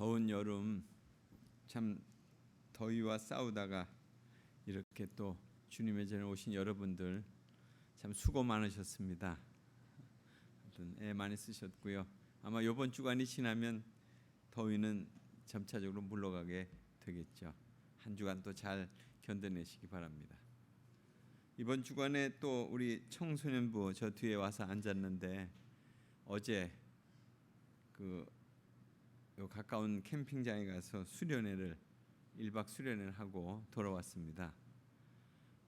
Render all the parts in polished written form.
더운 여름 참 더위와 싸우다가 이렇게 또 주님의 전에 오신 여러분들 참 수고 많으셨습니다. 애 많이 쓰셨고요. 아마 이번 주간이 지나면 더위는 점차적으로 물러가게 되겠죠. 한 주간 또 잘 견뎌내시기 바랍니다. 이번 주간에 또 우리 청소년부 저 뒤에 와서 앉았는데 어제 요 가까운 캠핑장에 가서 수련회를 1박 수련회를 하고 돌아왔습니다.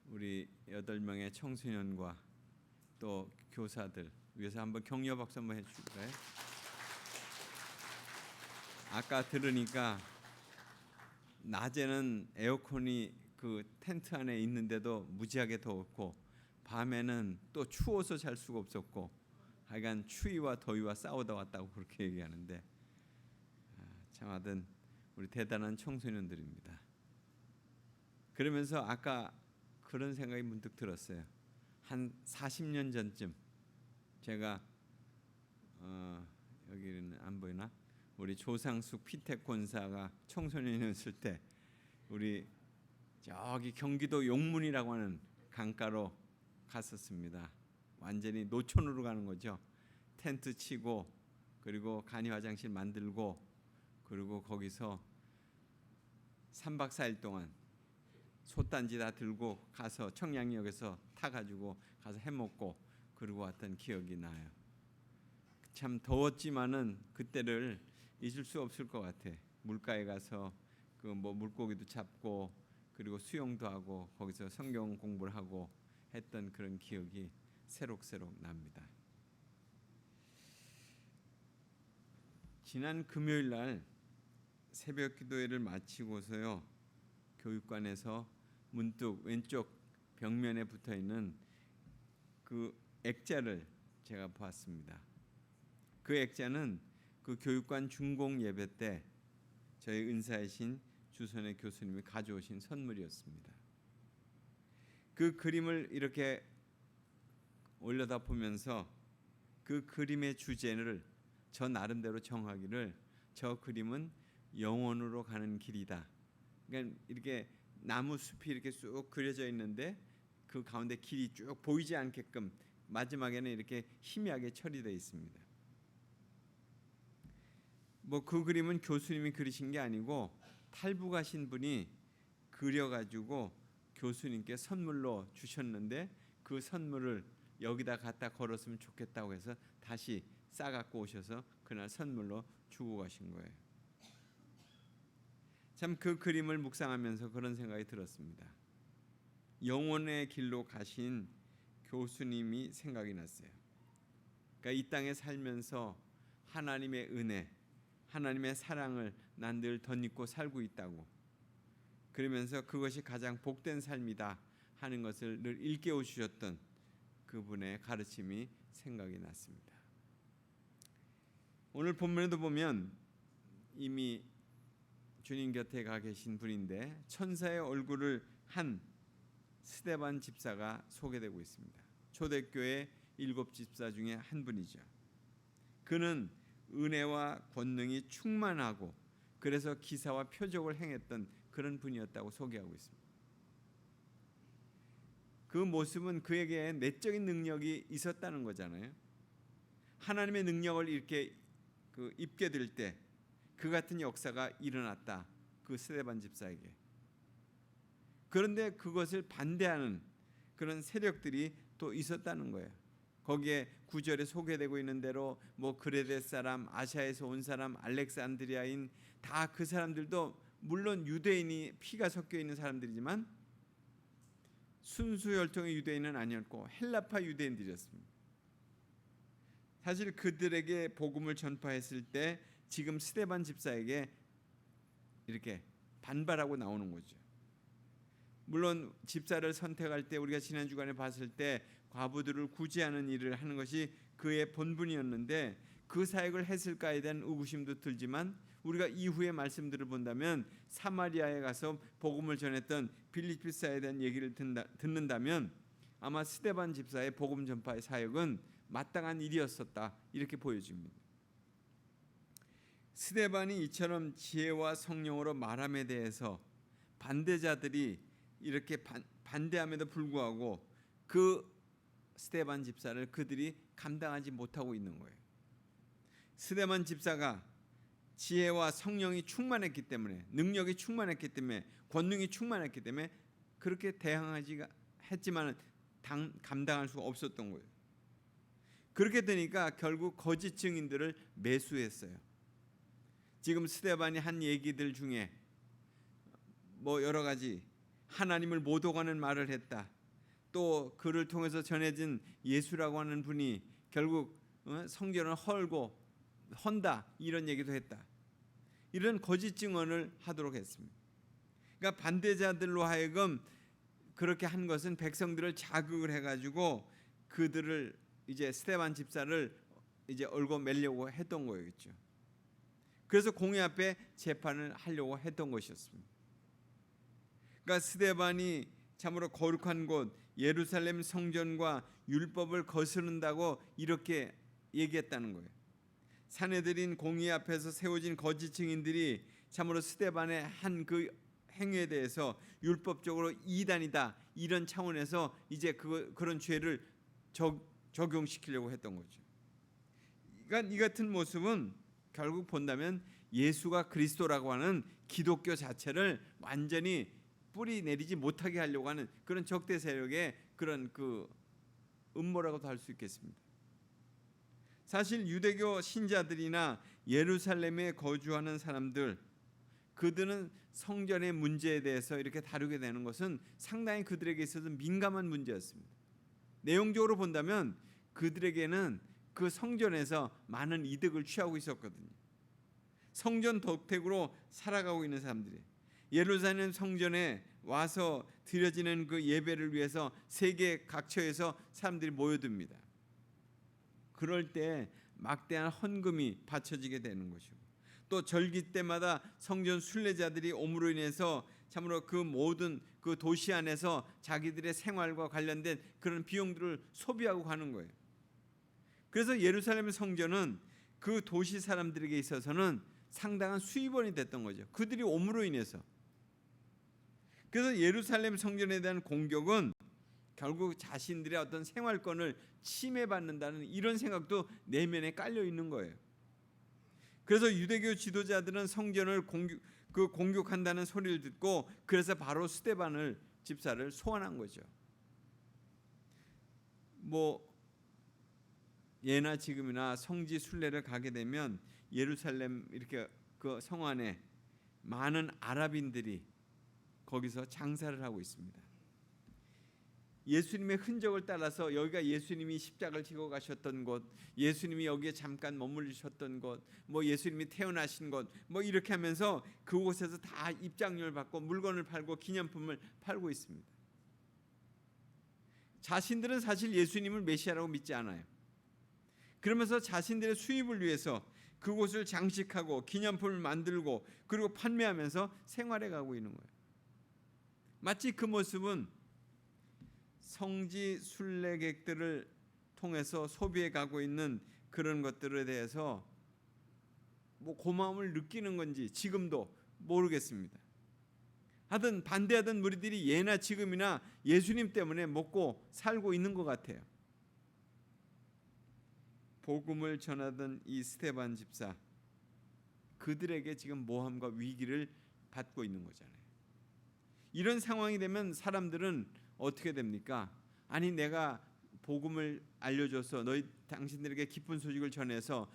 우리 8명의 청소년과 또 교사들 위해서 한번 격려 박수 한번 해줄까요? 아까 들으니까 낮에는 에어컨이 그 텐트 안에 있는데도 무지하게 더웠고 밤에는 또 추워서 잘 수가 없었고 하여간 추위와 더위와 싸우다 왔다고 그렇게 얘기하는데 참 하여튼 우리 대단한 청소년들입니다. 그러면서 아까 그런 생각이 문득 들었어요. 한 40년 전쯤 제가 여기는 안 보이나? 우리 조상숙 피택 권사가 청소년이었을 때 우리 저기 경기도 용문이라고 하는 강가로 갔었습니다. 완전히 노천으로 가는 거죠. 텐트 치고 그리고 간이 화장실 만들고 그리고 거기서 3박 4일 동안 솥단지 다 들고 가서 청량역에서 타가지고 가서 해먹고 그러고 왔던 기억이 나요. 참 더웠지만은 그때를 잊을 수 없을 것 같아. 물가에 가서 그 물고기도 잡고 그리고 수영도 하고 거기서 성경 공부를 하고 했던 그런 기억이 새록새록 납니다. 지난 금요일 날 새벽 기도회를 마치고서요 교육관에서 문득 왼쪽 벽면에 붙어 있는 그 액자를 제가 보았습니다. 그 액자는 그 교육관 중공 예배 때 저희 은사이신 주선의 교수님이 가져오신 선물이었습니다. 그 그림을 이렇게 올려다 보면서 그 그림의 주제를 저 나름대로 정하기를 저 그림은 영원으로 가는 길이다. 그러니까 이렇게 나무 숲이 이렇게 쑥 그려져 있는데 그 가운데 길이 쭉 보이지 않게끔 마지막에는 이렇게 희미하게 처리되어 있습니다. 그 그림은 교수님이 그리신 게 아니고 탈북하신 분이 그려가지고 교수님께 선물로 주셨는데 그 선물을 여기다 갖다 걸었으면 좋겠다고 해서 다시 싸갖고 오셔서 그날 선물로 주고 가신 거예요. 참 그 그림을 묵상하면서 그런 생각이 들었습니다. 영혼의 길로 가신 교수님이 생각이 났어요. 그러니까 이 땅에 살면서 하나님의 은혜, 하나님의 사랑을 난 늘 덧입고 살고 있다고 그러면서 그것이 가장 복된 삶이다 하는 것을 늘 일깨워 주셨던 그분의 가르침이 생각이 났습니다. 오늘 본문에도 보면 이미 주님 곁에 가 계신 분인데 천사의 얼굴을 한 스데반 집사가 소개되고 있습니다. 초대교회 7 집사 중에 한 분이죠. 그는 은혜와 권능이 충만하고 그래서 기사와 표적을 행했던 그런 분이었다고 소개하고 있습니다. 그 모습은 그에게 내적인 능력이 있었다는 거잖아요. 하나님의 능력을 이렇게 입게 될 때 그 같은 역사가 일어났다. 그 스데반 집사에게. 그런데 그것을 반대하는 그런 세력들이 또 있었다는 거예요. 거기에 9절에 소개되고 있는 대로 그레데 사람, 아시아에서 온 사람, 알렉산드리아인 다 그 사람들도 물론 유대인이 피가 섞여 있는 사람들이지만 순수 혈통의 유대인은 아니었고 헬라파 유대인들이었습니다. 사실 그들에게 복음을 전파했을 때 지금 스데반 집사에게 이렇게 반발하고 나오는 거죠. 물론 집사를 선택할 때 우리가 지난 주간에 봤을 때 과부들을 구제하는 일을 하는 것이 그의 본분이었는데 그 사역을 했을까에 대한 의구심도 들지만 우리가 이후의 말씀들을 본다면 사마리아에 가서 복음을 전했던 빌립 집사에 대한 얘기를 듣는다면 아마 스데반 집사의 복음 전파의 사역은 마땅한 일이었었다 이렇게 보여집니다. 스데반이 이처럼 지혜와 성령으로 말함에 대해서 반대자들이 이렇게 반대함에도 불구하고 그 스데반 집사를 그들이 감당하지 못하고 있는 거예요. 스데반 집사가 지혜와 성령이 충만했기 때문에, 능력이 충만했기 때문에, 권능이 충만했기 때문에 그렇게 대항하지가 했지만 감당할 수가 없었던 거예요. 그렇게 되니까 결국 거짓 증인들을 매수했어요. 지금 스데반이 한 얘기들 중에 뭐 여러 가지 하나님을 모독하는 말을 했다. 또 그를 통해서 전해진 예수라고 하는 분이 결국 성전을 헐고 헌다 이런 얘기도 했다. 이런 거짓 증언을 하도록 했습니다. 그러니까 반대자들로 하여금 그렇게 한 것은 백성들을 자극을 해가지고 그들을 이제 스데반 집사를 이제 얼고 매려고 했던 거였죠. 그래서 공회 앞에 재판을 하려고 했던 것이었습니다. 그러니까 스데반이 참으로 거룩한 곳 예루살렘 성전과 율법을 거스른다고 이렇게 얘기했다는 거예요. 산헤드린 공의 앞에서 세워진 거짓 증인들이 참으로 스데반의 한 그 행위에 대해서 율법적으로 이단이다 이런 차원에서 이제 그런 죄를 적용시키려고 했던 거죠. 그러니까 이 같은 모습은 결국 본다면 예수가 그리스도라고 하는 기독교 자체를 완전히 뿌리 내리지 못하게 하려고 하는 그런 적대 세력의 그런 그 음모라고도 할 수 있겠습니다. 사실 유대교 신자들이나 예루살렘에 거주하는 사람들, 그들은 성전의 문제에 대해서 이렇게 다루게 되는 것은 상당히 그들에게 있어서 민감한 문제였습니다. 내용적으로 본다면 그들에게는 그 성전에서 많은 이득을 취하고 있었거든요. 성전 덕택으로 살아가고 있는 사람들이 예루살렘 성전에 와서 드려지는 그 예배를 위해서 세계 각처에서 사람들이 모여듭니다. 그럴 때 막대한 헌금이 바쳐지게 되는 것이고, 또 절기 때마다 성전 순례자들이 옴으로 인해서 참으로 그 모든 그 도시 안에서 자기들의 생활과 관련된 그런 비용들을 소비하고 가는 거예요. 그래서 예루살렘 성전은 그 도시 사람들에게 있어서는 상당한 수입원이 됐던 거죠. 그들이 옴으로 인해서. 그래서 예루살렘 성전에 대한 공격은 결국 자신들의 어떤 생활권을 침해받는다는 이런 생각도 내면에 깔려 있는 거예요. 그래서 유대교 지도자들은 성전을 공격한다는 소리를 듣고 그래서 바로 스데반 집사를 소환한 거죠. 뭐 예나 지금이나 성지 순례를 가게 되면 예루살렘 이렇게 그 성 안에 많은 아랍인들이 거기서 장사를 하고 있습니다. 예수님의 흔적을 따라서 여기가 예수님이 십자가를 지고 가셨던 곳, 예수님이 여기에 잠깐 머물리셨던 곳, 뭐 예수님이 태어나신 곳, 뭐 이렇게 하면서 그곳에서 다 입장료를 받고 물건을 팔고 기념품을 팔고 있습니다. 자신들은 사실 예수님을 메시아라고 믿지 않아요. 그러면서 자신들의 수입을 위해서 그곳을 장식하고 기념품을 만들고 그리고 판매하면서 생활해 가고 있는 거예요. 마치 그 모습은 성지 순례객들을 통해서 소비해 가고 있는 그런 것들에 대해서 뭐 고마움을 느끼는 건지 지금도 모르겠습니다. 하여튼 반대하던 무리들이 예나 지금이나 예수님 때문에 먹고 살고 있는 것 같아요. 복음을 전하던 이 스데반 집사, 그들에게 지금 모함과 위기를 받고 있는 거잖아요. 이런 상황이 되면 사람들은 어떻게 됩니까? 아니 내가 복음을 알려줘서 당신들에게 기쁜 소식을 전해서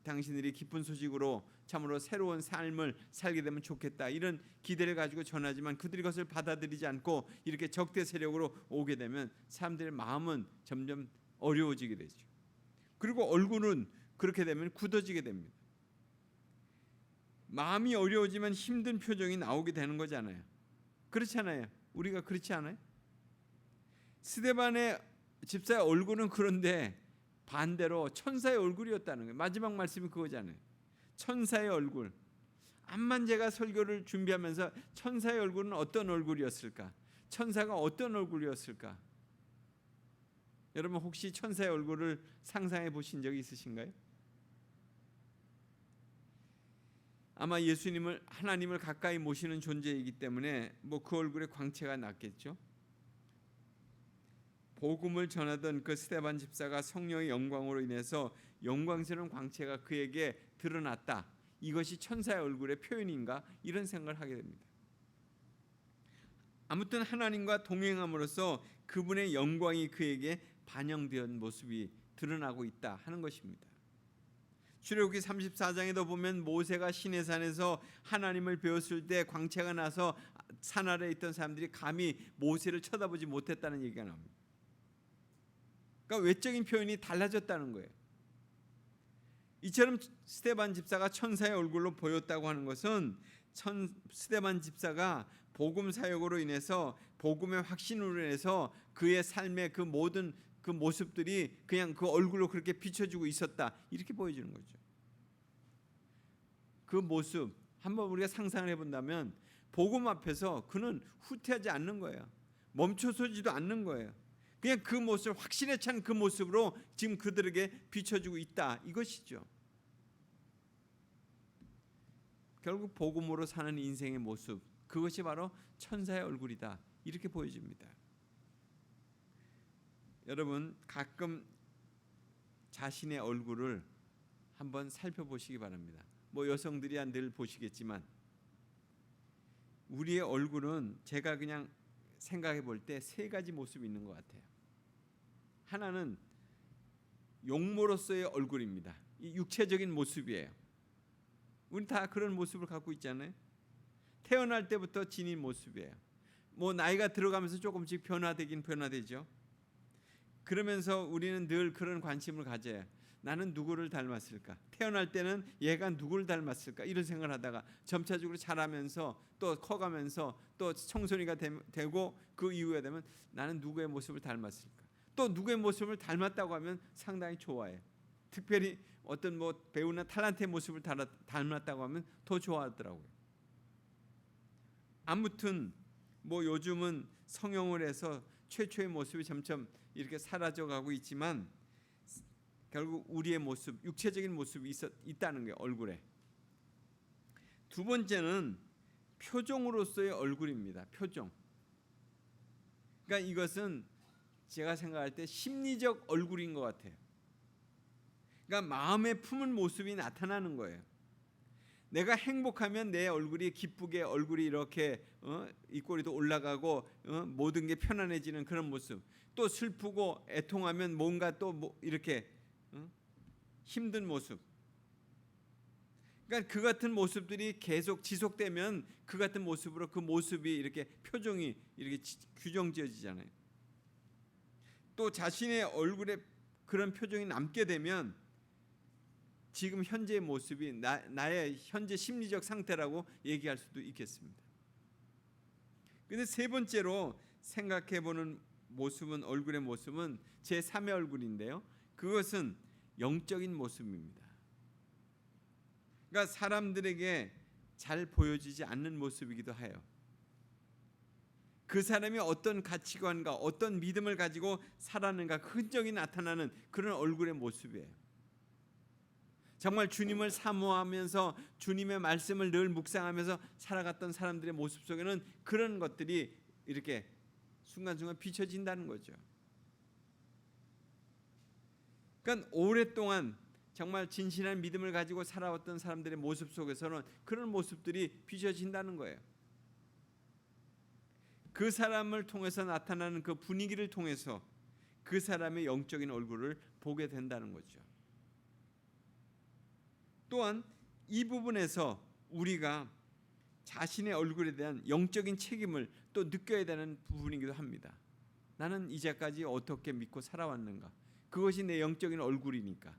당신들이 기쁜 소식으로 참으로 새로운 삶을 살게 되면 좋겠다 이런 기대를 가지고 전하지만 그들이 그것을 받아들이지 않고 이렇게 적대 세력으로 오게 되면 사람들의 마음은 점점 어려워지게 되죠. 그리고 얼굴은 그렇게 되면 굳어지게 됩니다. 마음이 어려워지면 힘든 표정이 나오게 되는 거잖아요. 그렇잖아요. 우리가 그렇지 않아요? 스데반의 집사의 얼굴은 그런데 반대로 천사의 얼굴이었다는 거예요. 마지막 말씀이 그거잖아요. 천사의 얼굴. 암만 제가 설교를 준비하면서 천사의 얼굴은 어떤 얼굴이었을까? 천사가 어떤 얼굴이었을까? 여러분 혹시 천사의 얼굴을 상상해 보신 적이 있으신가요? 아마 예수님을 하나님을 가까이 모시는 존재이기 때문에 뭐 그 얼굴에 광채가 났겠죠. 복음을 전하던 그 스데반 집사가 성령의 영광으로 인해서 영광스러운 광채가 그에게 드러났다. 이것이 천사의 얼굴의 표현인가? 이런 생각을 하게 됩니다. 아무튼 하나님과 동행함으로써 그분의 영광이 그에게 반영된 모습이 드러나고 있다 하는 것입니다. 출애굽기 34장에도 보면 모세가 시내산에서 하나님을 배웠을 때 광채가 나서 산 아래에 있던 사람들이 감히 모세를 쳐다보지 못했다는 얘기가 나옵니다. 그러니까 외적인 표현이 달라졌다는 거예요. 이처럼 스데반 집사가 천사의 얼굴로 보였다고 하는 것은 스데반 집사가 복음 사역으로 인해서 복음의 확신으로 인해서 그의 삶의 그 모든 그 모습들이 그냥 그 얼굴로 그렇게 비춰지고 있었다, 이렇게 보여주는 거죠. 그 모습 한번 우리가 상상을 해본다면 복음 앞에서 그는 후퇴하지 않는 거예요. 멈춰서지도 않는 거예요. 그냥 그 모습, 확신에 찬 그 모습으로 지금 그들에게 비춰주고 있다, 이것이죠. 결국 복음으로 사는 인생의 모습, 그것이 바로 천사의 얼굴이다, 이렇게 보여집니다. 여러분 가끔 자신의 얼굴을 한번 살펴보시기 바랍니다. 뭐 여성들이야 늘 보시겠지만 우리의 얼굴은 제가 그냥 생각해 볼 때 세 가지 모습이 있는 것 같아요. 하나는 용모로서의 얼굴입니다. 이 육체적인 모습이에요. 우리 다 그런 모습을 갖고 있잖아요. 태어날 때부터 지닌 모습이에요. 뭐 나이가 들어가면서 조금씩 변화되긴 변화되죠. 그러면서 우리는 늘 그런 관심을 가져요. 나는 누구를 닮았을까? 태어날 때는 얘가 누구를 닮았을까? 이런 생각을 하다가 점차적으로 자라면서 또 커가면서 또 청소년이가 되고 그 이후에 되면 나는 누구의 모습을 닮았을까? 또 누구의 모습을 닮았다고 하면 상당히 좋아해요. 특별히 어떤 뭐 배우나 탤런트의 모습을 닮았다고 하면 더 좋아하더라고요. 아무튼 뭐 요즘은 성형을 해서 최초의 모습이 점점 이렇게 사라져가고 있지만 결국 우리의 모습, 육체적인 모습이 있다는 거예요, 얼굴에. 두 번째는 표정으로서의 얼굴입니다. 표정. 그러니까 이것은 제가 생각할 때 심리적 얼굴인 것 같아요. 그러니까 마음에 품은 모습이 나타나는 거예요. 내가 행복하면 내 얼굴이 기쁘게 얼굴이 이렇게 입꼬리도 올라가고 모든 게 편안해지는 그런 모습. 또 슬프고 애통하면 뭔가 또 뭐 이렇게 힘든 모습. 그러니까 그 같은 모습들이 계속 지속되면 그 같은 모습으로 그 모습이 이렇게 표정이 이렇게 규정지어지잖아요. 또 자신의 얼굴에 그런 표정이 남게 되면 지금 현재의 모습이 나의 현재 심리적 상태라고 얘기할 수도 있겠습니다. 근데 세 번째로 생각해보는 모습은, 얼굴의 모습은 제3의 얼굴인데요. 그것은 영적인 모습입니다. 그러니까 사람들에게 잘 보여지지 않는 모습이기도 해요. 그 사람이 어떤 가치관과 어떤 믿음을 가지고 살았는가 그 흔적이 나타나는 그런 얼굴의 모습이에요. 정말 주님을 사모하면서 주님의 말씀을 늘 묵상하면서 살아갔던 사람들의 모습 속에는 그런 것들이 이렇게 순간순간 비춰진다는 거죠. 그러니까 오랫동안 정말 진실한 믿음을 가지고 살아왔던 사람들의 모습 속에서는 그런 모습들이 비춰진다는 거예요. 그 사람을 통해서 나타나는 그 분위기를 통해서 그 사람의 영적인 얼굴을 보게 된다는 거죠. 또한 이 부분에서 우리가 자신의 얼굴에 대한 영적인 책임을 또 느껴야 되는 부분이기도 합니다. 나는 이제까지 어떻게 믿고 살아왔는가? 그것이 내 영적인 얼굴이니까.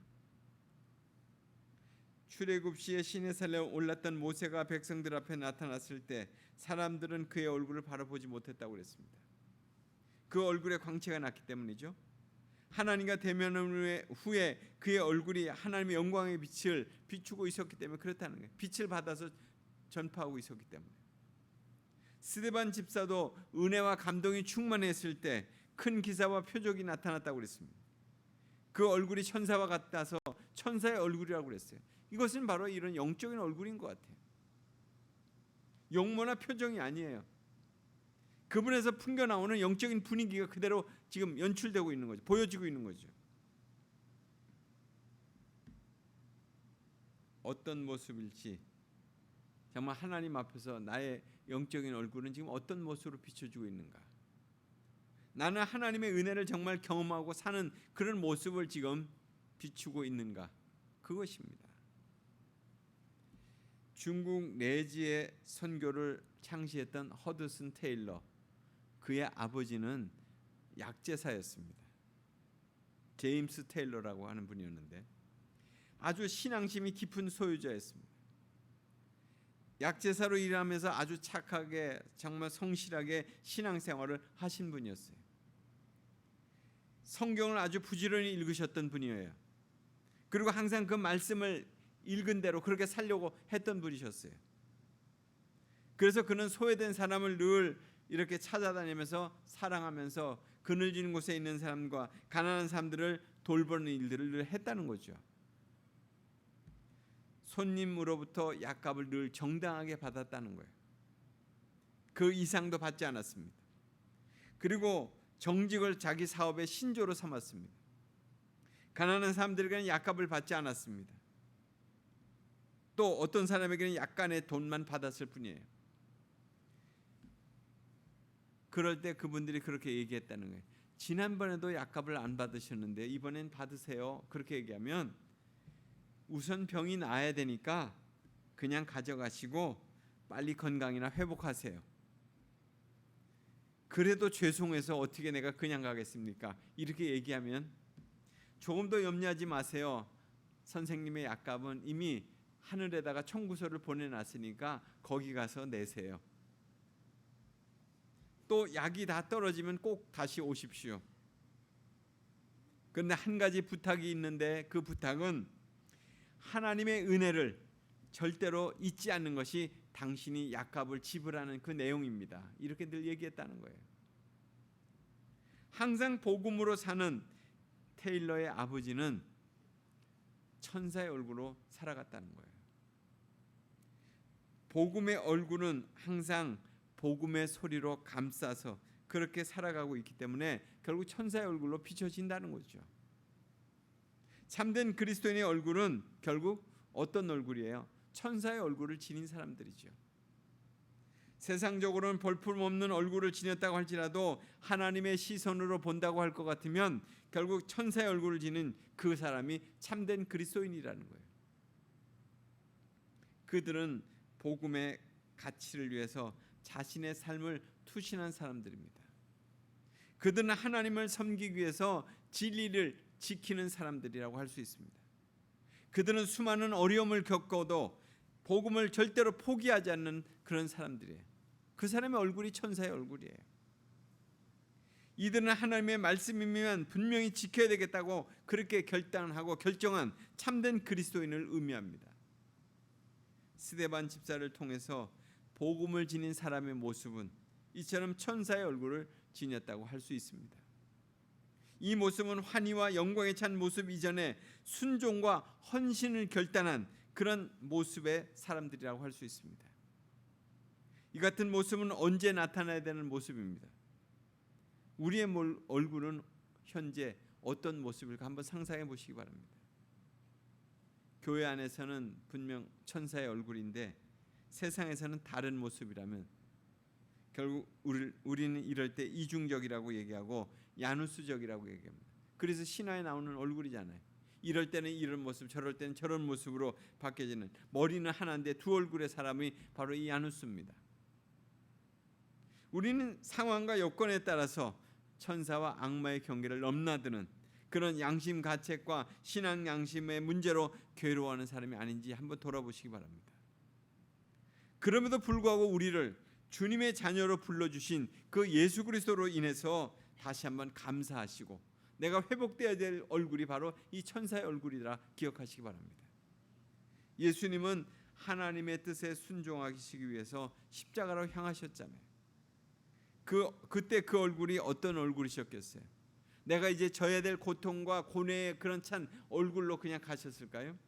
출애굽시에 시내산에 올랐던 모세가 백성들 앞에 나타났을 때 사람들은 그의 얼굴을 바라보지 못했다고 그랬습니다. 그 얼굴에 광채가 났기 때문이죠. 하나님과 대면 후에 그의 얼굴이 하나님의 영광의 빛을 비추고 있었기 때문에 그렇다는 거예요. 빛을 받아서 전파하고 있었기 때문에. 스데반 집사도 은혜와 감동이 충만했을 때 큰 기사와 표적이 나타났다고 그랬습니다. 그 얼굴이 천사와 같아서 천사의 얼굴이라고 그랬어요. 이것은 바로 이런 영적인 얼굴인 것 같아요. 용모나 표정이 아니에요. 그분에서 풍겨 나오는 영적인 분위기가 그대로 지금 연출되고 있는 거죠. 보여지고 있는 거죠. 어떤 모습일지 정말 하나님 앞에서 나의 영적인 얼굴은 지금 어떤 모습으로 비춰지고 있는가? 나는 하나님의 은혜를 정말 경험하고 사는 그런 모습을 지금 비추고 있는가? 그것입니다. 중국 내지의 선교를 창시했던 허드슨 테일러, 그의 아버지는 약제사였습니다. 제임스 테일러라고 하는 분이었는데 아주 신앙심이 깊은 소유자였습니다. 약제사로 일하면서 아주 착하게 정말 성실하게 신앙생활을 하신 분이었어요. 성경을 아주 부지런히 읽으셨던 분이에요. 그리고 항상 그 말씀을 읽은 대로 그렇게 살려고 했던 분이셨어요. 그래서 그는 소외된 사람을 늘 이렇게 찾아다니면서 사랑하면서 그늘진 곳에 있는 사람과 가난한 사람들을 돌보는 일들을 늘 했다는 거죠. 손님으로부터 약값을 늘 정당하게 받았다는 거예요. 그 이상도 받지 않았습니다. 그리고 정직을 자기 사업의 신조로 삼았습니다. 가난한 사람들에게는 약값을 받지 않았습니다. 또 어떤 사람에게는 약간의 돈만 받았을 뿐이에요. 그럴 때 그분들이 그렇게 얘기했다는 거예요. 지난번에도 약값을 안 받으셨는데 이번엔 받으세요. 그렇게 얘기하면 우선 병이 나아야 되니까 그냥 가져가시고 빨리 건강이나 회복하세요. 그래도 죄송해서 어떻게 내가 그냥 가겠습니까? 이렇게 얘기하면 조금 더 염려하지 마세요. 선생님의 약값은 이미 하늘에다가 청구서를 보내놨으니까 거기 가서 내세요. 또 약이 다 떨어지면 꼭 다시 오십시오. 그런데 한 가지 부탁이 있는데 그 부탁은 하나님의 은혜를 절대로 잊지 않는 것이 당신이 약값을 지불하는 그 내용입니다. 이렇게 늘 얘기했다는 거예요. 항상 복음으로 사는 테일러의 아버지는 천사의 얼굴로 살아갔다는 거예요. 복음의 얼굴은 항상 복음의 소리로 감싸서 그렇게 살아가고 있기 때문에 결국 천사의 얼굴로 비춰진다는 거죠. 참된 그리스도인의 얼굴은 결국 어떤 얼굴이에요? 천사의 얼굴을 지닌 사람들이죠. 세상적으로는 볼품없는 얼굴을 지녔다고 할지라도 하나님의 시선으로 본다고 할 것 같으면 결국 천사의 얼굴을 지닌 그 사람이 참된 그리스도인이라는 거예요. 그들은 복음의 가치를 위해서 자신의 삶을 투신한 사람들입니다. 그들은 하나님을 섬기기 위해서 진리를 지키는 사람들이라고 할 수 있습니다. 그들은 수많은 어려움을 겪어도 복음을 절대로 포기하지 않는 그런 사람들이에요. 그 사람의 얼굴이 천사의 얼굴이에요. 이들은 하나님의 말씀이면 분명히 지켜야 되겠다고 그렇게 결단하고 결정한 참된 그리스도인을 의미합니다. 스데반 집사를 통해서 복음을 지닌 사람의 모습은 이처럼 천사의 얼굴을 지녔다고 할 수 있습니다. 이 모습은 환희와 영광에 찬 모습 이전에 순종과 헌신을 결단한 그런 모습의 사람들이라고 할 수 있습니다. 이 같은 모습은 언제 나타나야 되는 모습입니다. 우리의 얼굴은 현재 어떤 모습일까 한번 상상해 보시기 바랍니다. 교회 안에서는 분명 천사의 얼굴인데 세상에서는 다른 모습이라면 결국 우리는 이럴 때 이중적이라고 얘기하고 야누스적이라고 얘기합니다. 그래서 신화에 나오는 얼굴이잖아요. 이럴 때는 이런 모습, 저럴 때는 저런 모습으로 바뀌어지는, 머리는 하나인데 두 얼굴의 사람이 바로 이 야누스입니다. 우리는 상황과 여건에 따라서 천사와 악마의 경계를 넘나드는 그런 양심 가책과 신앙 양심의 문제로 괴로워하는 사람이 아닌지 한번 돌아보시기 바랍니다. 그럼에도 불구하고 우리를 주님의 자녀로 불러주신 그 예수 그리스도로 인해서 다시 한번 감사하시고 내가 회복되어야 될 얼굴이 바로 이 천사의 얼굴이라 기억하시기 바랍니다. 예수님은 하나님의 뜻에 순종하시기 위해서 십자가로 향하셨잖아요. 그때 그 얼굴이 어떤 얼굴이셨겠어요? 내가 이제 져야 될 고통과 고뇌의 그런 찬 얼굴로 그냥 가셨을까요?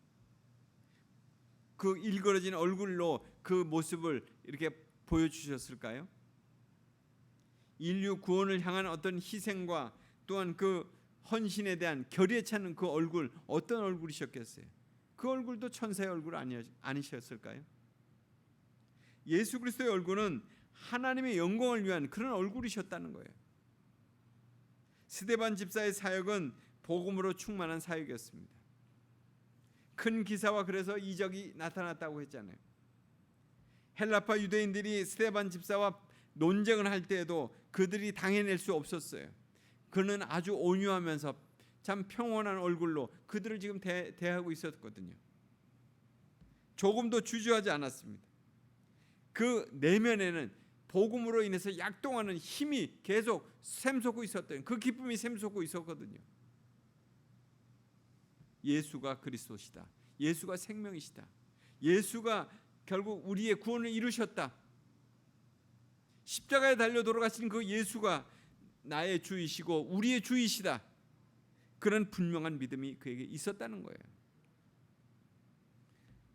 그 일그러진 얼굴로 그 모습을 이렇게 보여주셨을까요? 인류 구원을 향한 어떤 희생과 또한 그 헌신에 대한 결의에 차는 그 얼굴, 어떤 얼굴이셨겠어요? 그 얼굴도 천사의 얼굴 아니셨을까요? 예수 그리스도의 얼굴은 하나님의 영광을 위한 그런 얼굴이셨다는 거예요. 스데반 집사의 사역은 복음으로 충만한 사역이었습니다. 큰 기사와 그래서 이적이 나타났다고 했잖아요. 헬라파 유대인들이 스데반 집사와 논쟁을 할 때에도 그들이 당해낼 수 없었어요. 그는 아주 온유하면서 참 평온한 얼굴로 그들을 지금 대하고 있었거든요. 조금도 주저하지 않았습니다. 그 내면에는 복음으로 인해서 약동하는 힘이 계속 샘솟고 있었던, 그 기쁨이 샘솟고 있었거든요. 예수가 그리스도시다. 예수가 생명이시다. 예수가 결국 우리의 구원을 이루셨다. 십자가에 달려 돌아가신 그 예수가 나의 주이시고 우리의 주이시다. 그런 분명한 믿음이 그에게 있었다는 거예요.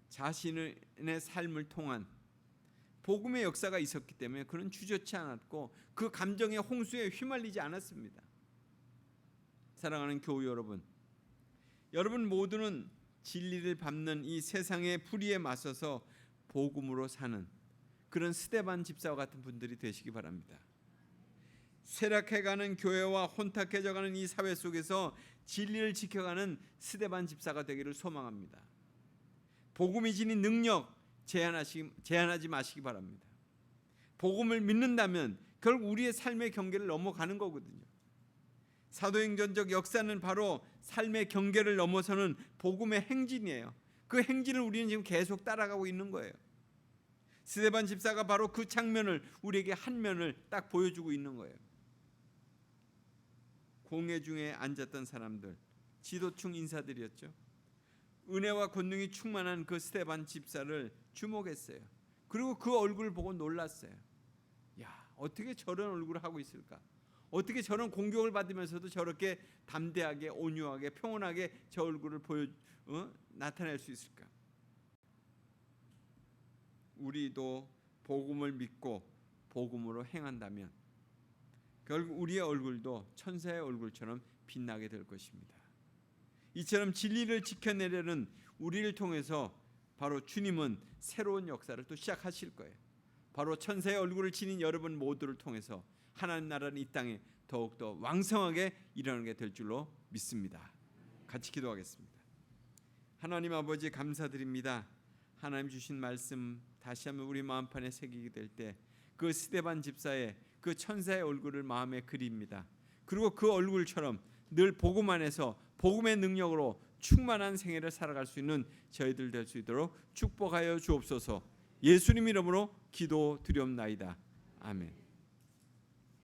자신의 삶을 통한 복음의 역사가 있었기 때문에 그는 주저치 않았고 그 감정의 홍수에 휘말리지 않았습니다. 사랑하는 교우 여러분, 여러분 모두는 진리를 밟는 이 세상의 불의에 맞서서 복음으로 사는 그런 스데반 집사와 같은 분들이 되시기 바랍니다. 쇠락해가는 교회와 혼탁해져가는 이 사회 속에서 진리를 지켜가는 스데반 집사가 되기를 소망합니다. 복음이 지닌 능력 제한하지 마시기 바랍니다. 복음을 믿는다면 결국 우리의 삶의 경계를 넘어가는 거거든요. 사도행전적 역사는 바로 삶의 경계를 넘어서는 복음의 행진이에요. 그 행진을 우리는 지금 계속 따라가고 있는 거예요. 스데반 집사가 바로 그 장면을 우리에게 한 면을 딱 보여주고 있는 거예요. 공회 중에 앉았던 사람들, 지도층 인사들이었죠. 은혜와 권능이 충만한 그 스데반 집사를 주목했어요. 그리고 그 얼굴을 보고 놀랐어요. 야, 어떻게 저런 얼굴을 하고 있을까? 어떻게 저런 공격을 받으면서도 저렇게 담대하게, 온유하게, 평온하게 저 얼굴을 나타낼 수 있을까? 우리도 복음을 믿고 복음으로 행한다면 결국 우리의 얼굴도 천사의 얼굴처럼 빛나게 될 것입니다. 이처럼 진리를 지켜내려는 우리를 통해서 바로 주님은 새로운 역사를 또 시작하실 거예요. 바로 천사의 얼굴을 지닌 여러분 모두를 통해서 하나님 나라는 이 땅에 더욱더 왕성하게 일어나게 될 줄로 믿습니다. 같이 기도하겠습니다. 하나님 아버지 감사드립니다. 하나님 주신 말씀 다시 한번 우리 마음판에 새기게 될 때 그 스데반 집사의 그 천사의 얼굴을 마음에 그립니다. 그리고 그 얼굴처럼 늘 복음 안에서 복음의 능력으로 충만한 생애를 살아갈 수 있는 저희들 될 수 있도록 축복하여 주옵소서. 예수님 이름으로 기도드리옵나이다. 아멘.